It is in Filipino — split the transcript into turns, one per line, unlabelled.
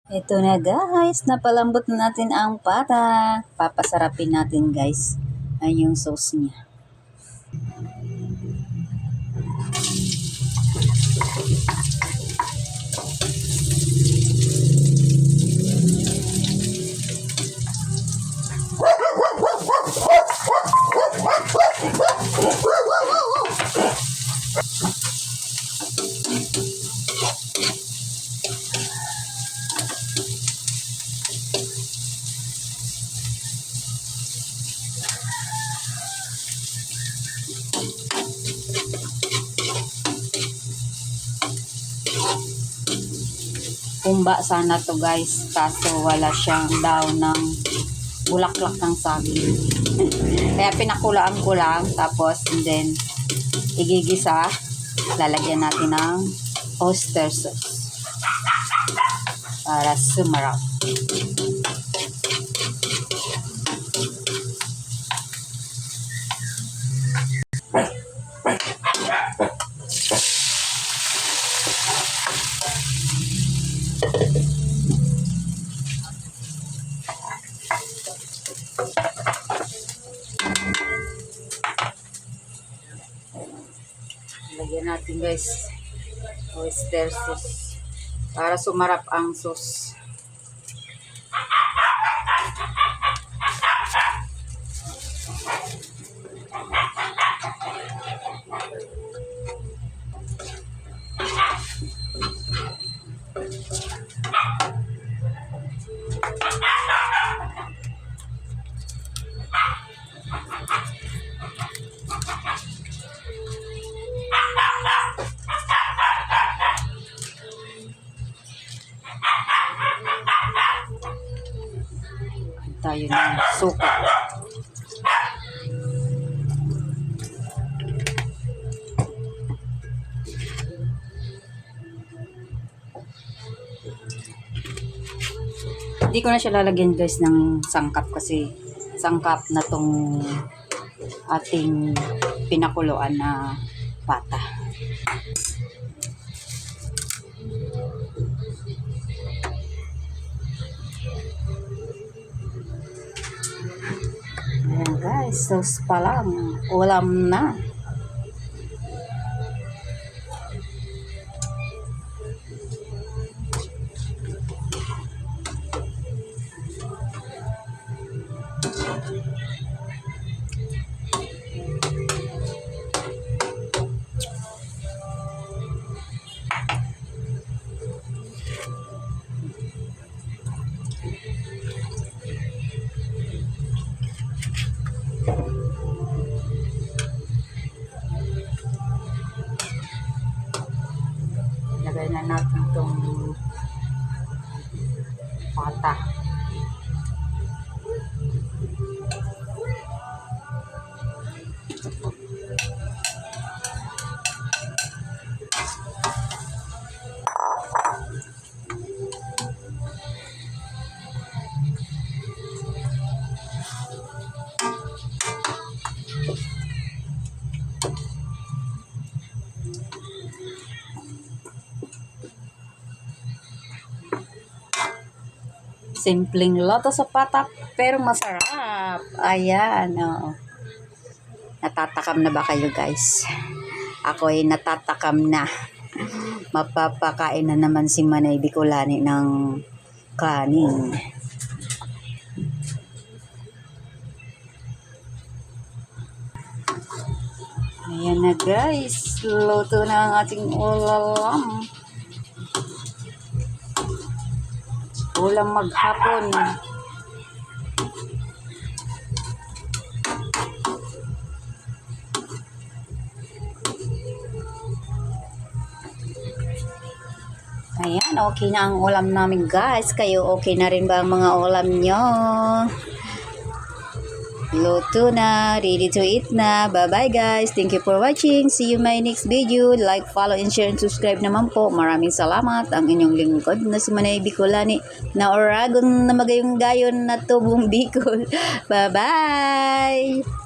Ito na guys, napalambot na natin ang pata. Papasarapin natin guys. Ayun yung sauce niya. Pumba sana to guys, kaso wala siyang daw ng bulaklak ng saging. Kaya pinakulaan ko lang, tapos and then igigisa, lalagyan natin ng oyster sauce para sumarap. Lagyan natin guys oyster sauce para sumarap ang sauce. Tayo ng suka. Hindi ko na siya lalagyan guys ng sangkap kasi sangkap na tong ating pinakuluan na pata. Ayan guys, sauce pa lang, ulam na. Lagay na natin itong pata. Simpleng loto sa patak, pero masarap. Ayan, oh. Natatakam na ba kayo guys? Ako ay natatakam na. Mapapakain na naman si Manay Bicolani ng kanin. Ayan na guys, luto na ang ating ulam. Ulam maghapon. Ayan, okay na ang ulam namin guys. Kayo okay na rin ba ang mga ulam nyo? Luto na, ready to eat na. Bye-bye guys. Thank you for watching. See you my next video. Like, follow, and share, and subscribe naman po. Maraming salamat. Ang inyong lingkod na si Manay Bicolani na Oragon na magayong gayon na tubong Bicol. Bye-bye!